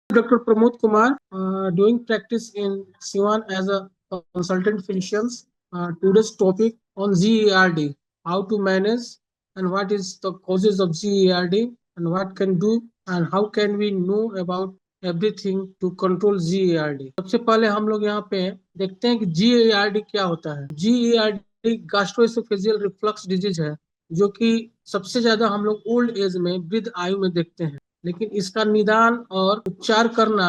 Dr. Pramod Kumar, doing practice in Siwan as a consultant physician. Today's topic on GERD, how to manage and what is the causes of GERD and what can do and how can we know about everything to control GERD. सबसे पहले हम लोग यहाँ पे देखते हैं कि GERD क्या होता है। GERD गैस्ट्रोएसोफेजियल रिफ्लक्स डिजीज है, जो कि सबसे ज्यादा हम लोग ओल्ड एज में, वृद्ध आयु में देखते हैं। लेकिन इसका निदान और उपचार करना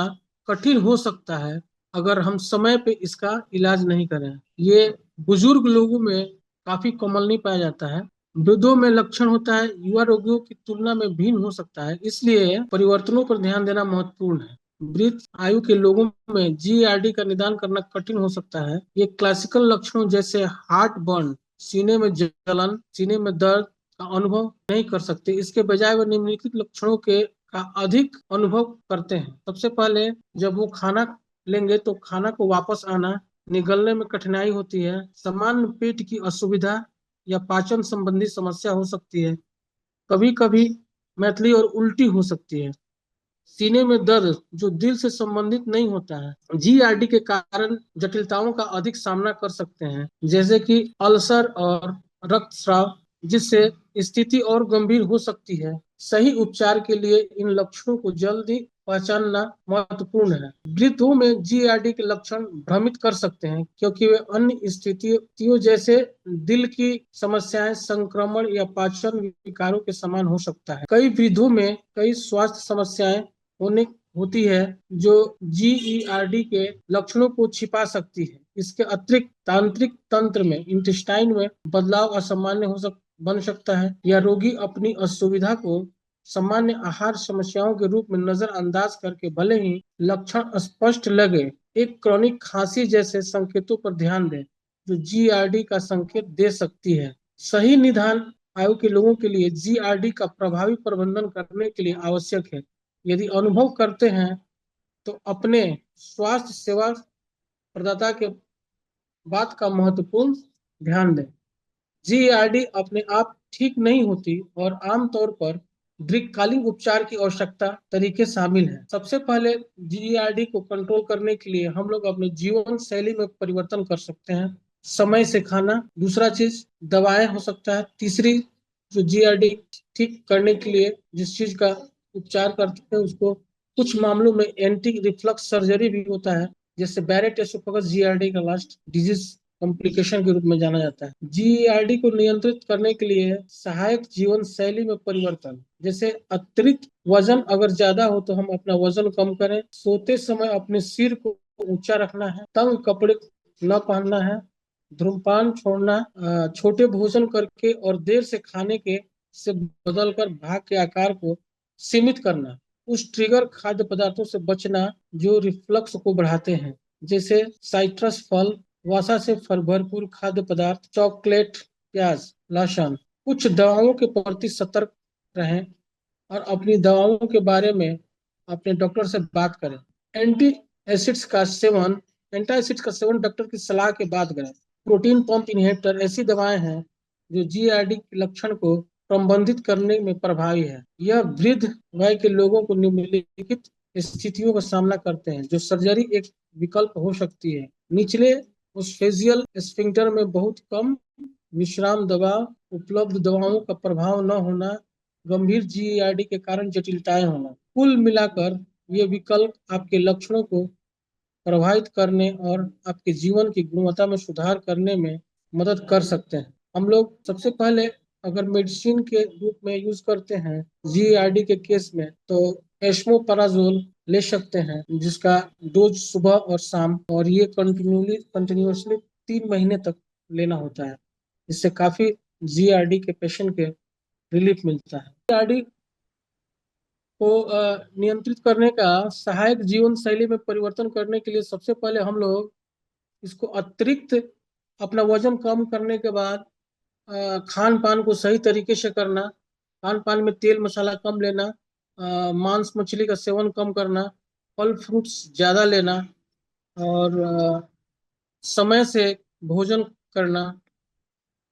कठिन हो सकता है अगर हम समय पे इसका इलाज नहीं करें। ये बुजुर्ग लोगों में काफी कॉमन नहीं पाया जाता है। वृद्धों में लक्षण होता है, युवा रोगियों की तुलना में भिन्न हो सकता है, इसलिए परिवर्तनों पर ध्यान देना महत्वपूर्ण है। वृद्ध आयु के लोगों में जीआरडी का निदान करना कठिन हो सकता है। ये क्लासिकल लक्षणों जैसे हार्ट बर्न, सीने में जलन, सीने में दर्द का अनुभव नहीं कर सकते। इसके बजाय वो निम्नलिखित लक्षणों के का अधिक अनुभव करते हैं। सबसे पहले जब वो खाना लेंगे तो खाना को वापस आना, निगलने में कठिनाई होती है, सामान्य पेट की असुविधा या पाचन संबंधी समस्या हो सकती है, कभी कभी मैथली और उल्टी हो सकती है, सीने में दर्द जो दिल से संबंधित नहीं होता है। जीआरडी के कारण जटिलताओं का अधिक सामना कर सकते हैं, जैसे कि अल्सर और रक्तस्राव, जिससे स्थिति और गंभीर हो सकती है। सही उपचार के लिए इन लक्षणों को जल्दी पहचानना महत्वपूर्ण है। वृद्धों में जीआरडी के लक्षण भ्रमित कर सकते हैं, क्योंकि वे अन्य स्थितियों जैसे दिल की समस्याएं, संक्रमण या पाचन विकारों के समान हो सकता है। कई वृद्धों में कई स्वास्थ्य समस्याएं होने होती है जो जीईआरडी के लक्षणों को छिपा सकती है। इसके अतिरिक्त तांत्रिक तंत्र में, इंटेस्टाइन में बदलाव असामान्य बन सकता है, या रोगी अपनी असुविधा को सामान्य आहार समस्याओं के रूप में नजरअंदाज करके भले ही लक्षण स्पष्ट लगे, एक क्रॉनिक खांसी जैसे संकेतों पर ध्यान दें जो जीआरडी का संकेत दे सकती है। सही निदान आयु के लोगों के लिए जीआरडी का प्रभावी प्रबंधन करने के लिए आवश्यक है। यदि अनुभव करते हैं तो अपने स्वास्थ्य सेवा प्रदाता के बात का महत्वपूर्ण ध्यान दें। जीआरडी अपने आप ठीक नहीं होती और आमतौर पर दीर्घकालीन उपचार की आवश्यकता तरीके शामिल हैं। सबसे पहले जीआरडी को कंट्रोल करने के लिए हम लोग अपने जीवन शैली में परिवर्तन कर सकते हैं। समय से खाना, दूसरा चीज दवाएं हो सकता है, तीसरी जो जीआरडी ठीक करने के लिए जिस चीज का उपचार करते हैं उसको कुछ मामलों में एंटी रिफ्लक्स सर्जरी भी होता है, जैसे बैरेट एसोफेगस जीआरडी का लास्ट डिजीज कॉम्प्लिकेशन के रूप में जाना जाता है। जीआरडी को नियंत्रित करने के लिए सहायक जीवन शैली में परिवर्तन, जैसे अतिरिक्त वजन अगर ज्यादा हो तो हम अपना वजन कम करें, सोते समय अपने सिर को ऊंचा रखना है, तंग कपड़े न पहनना है, धूम्रपान छोड़ना, छोटे भोजन करके और देर से खाने के से बदलकर भाग के आकार को सीमित करना, उस ट्रिगर खाद्य पदार्थों से बचना जो रिफ्लक्स को बढ़ाते हैं, जैसे साइट्रस फल, वसा से भरपूर खाद्य पदार्थ, चॉकलेट, प्याज, लहसुन। कुछ दवाओं के प्रति सतर्क रहें और अपनी दवाओं के बारे में अपने डॉक्टर से बात करें। एंटी एसिड्स का सेवन एंटासिड्स का सेवन डॉक्टर की सलाह के बाद करें। प्रोटीन पंप इनहिबिटर ऐसी दवाएं हैं जो जीआरडी के लक्षण को प्रबंधित करने में प्रभावी है। यह वृद्ध वय के लोगों को निम्नलिखित स्थितियों का सामना करते हैं जो सर्जरी एक विकल्प हो सकती है। निचले उस फेजियल स्फिंक्टर में बहुत कम विश्राम दबाव, उपलब्ध दवाओं का प्रभाव न होना, गंभीर जीआरडी के कारण जटिलताएं होना। कुल मिलाकर ये विकल्प आपके लक्षणों को प्रभावित करने और आपके जीवन की गुणवत्ता में सुधार करने में मदद कर सकते हैं। हम लोग सबसे पहले अगर मेडिसिन के रूप में यूज करते हैं जीआरडी के केस में तो एस्मोपराजोल ले सकते हैं, जिसका डोज सुबह और शाम, और ये कंटिन्यूसली 3 महीने तक लेना होता है। इससे काफी जीआरडी के पेशेंट के रिलीफ मिलता है। जीआरडी को नियंत्रित करने का सहायक जीवन शैली में परिवर्तन करने के लिए सबसे पहले हम लोग इसको अतिरिक्त अपना वजन कम करने के बाद खान पान को सही तरीके से करना, खान पान में तेल मसाला कम लेना, मांस मछली का सेवन कम करना, फल फ्रूट्स ज्यादा लेना और समय से भोजन करना,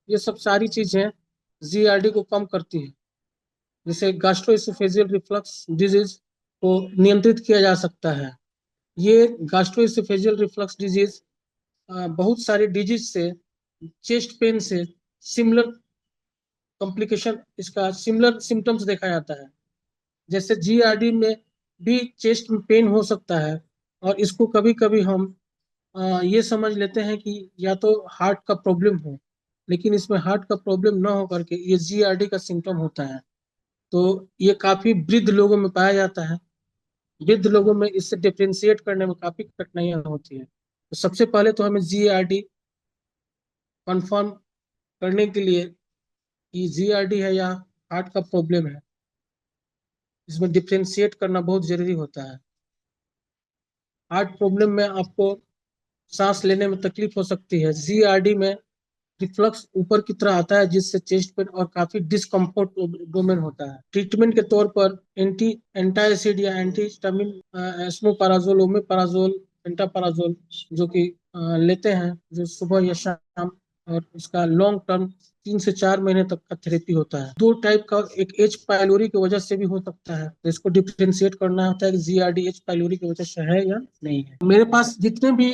ये सब सारी चीजें जीआरडी को कम करती है। जैसे गैस्ट्रोएसोफेजियल रिफ्लक्स डिजीज, को नियंत्रित किया जा सकता है। ये गैस्ट्रोएसोफेजियल रिफ्लक्स डिजीज बहुत सारी डिजीज से, चेस्ट पेन से सिमिलर कॉम्प्लिकेशन, इसका सिमिलर सिम्टम्स देखा जाता है। जैसे जीआरडी में भी चेस्ट में पेन हो सकता है, और इसको कभी कभी हम ये समझ लेते हैं कि या तो हार्ट का प्रॉब्लम हो, लेकिन इसमें हार्ट का प्रॉब्लम ना हो करके ये जीआरडी का सिम्टम होता है। तो ये काफी वृद्ध लोगों में पाया जाता है। वृद्ध लोगों में इससे डिफ्रेंशिएट करने में काफी कठिनाइयां होती है। तो सबसे पहले तो हमें जीआरडी कंफर्म करने के लिए कि जीआरडी है या हार्ट का प्रॉब्लम है, इसमें डिफ्रेंशिएट करना बहुत जरूरी होता है। हार्ट प्रॉब्लम में आपको सांस लेने में तकलीफ हो सकती है। जीआरडी में रिफ्लक्स ऊपर की तरह आता है, जिससे चेस्ट पेन और काफी डिस्कम्फर्ट एब्डोमेन होता है। ट्रीटमेंट के तौर पर एंटासिड या एंटीहिस्टामिन, एस्मोपाराजोल, ओमेपाराजोल, पेंटापाराजोल जो कि लेते हैं जो सुबह या शाम, और इसका लॉन्ग टर्म 3 से 4 महीने तक का थेरेपी होता है। दो टाइप का, एक एच पाइलोरी की वजह से भी हो सकता है, तो इसको डिफ्रेंशिएट करना होता है कि जीआरडी एच पाइलोरी की वजह से है या नहीं है। मेरे पास जितने भी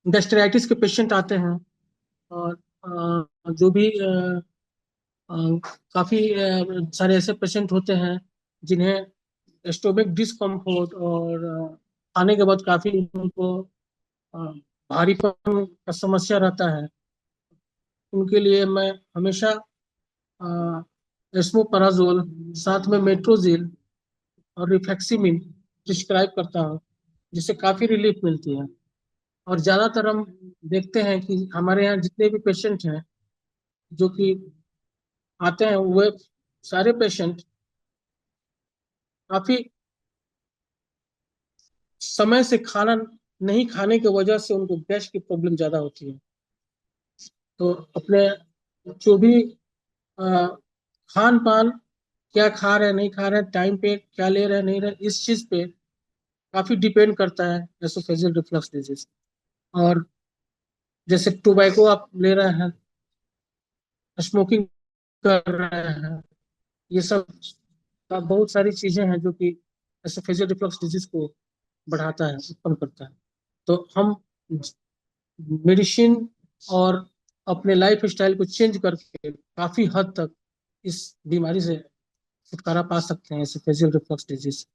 गैस्ट्राइटिस के पेशेंट आते हैं, और जो भी अ, काफी सारे ऐसे पेशेंट होते हैं जिन्हें स्टोमक डिस्कम्फोर्ट और खाने के बाद काफी उनको अ, भारीपन का समस्या रहता है। उनके लिए मैं हमेशा एस्मोपराजोल साथ में मेट्रोजिल और रिफेक्सिमिन प्रिस्क्राइब करता हूँ, जिससे काफी रिलीफ मिलती है। और ज्यादातर हम देखते हैं कि हमारे यहाँ जितने भी पेशेंट हैं जो कि आते हैं, वे सारे पेशेंट काफी समय से खाना नहीं खाने की वजह से उनको गैस की प्रॉब्लम ज्यादा होती है। तो अपने जो भी अ, खान पान, क्या खा रहे हैं नहीं खा रहे हैं, टाइम पे क्या ले रहे हैं नहीं रहे, इस चीज पे काफी डिपेंड करता है एसोफेजियल रिफ्लक्स डिजीज। और जैसे टोबैको आप ले रहे हैं, स्मोकिंग कर रहे हैं, ये सब का बहुत सारी चीजें हैं जो कि एसोफेजियल रिफ्लक्स डिजीज को बढ़ाता है, उत्पन्न करता है। तो हम मेडिसिन और अपने लाइफ स्टाइल को चेंज करके काफी हद तक इस बीमारी से छुटकारा पा सकते हैं, एसोफेजियल रिफ्लक्स डिजीज।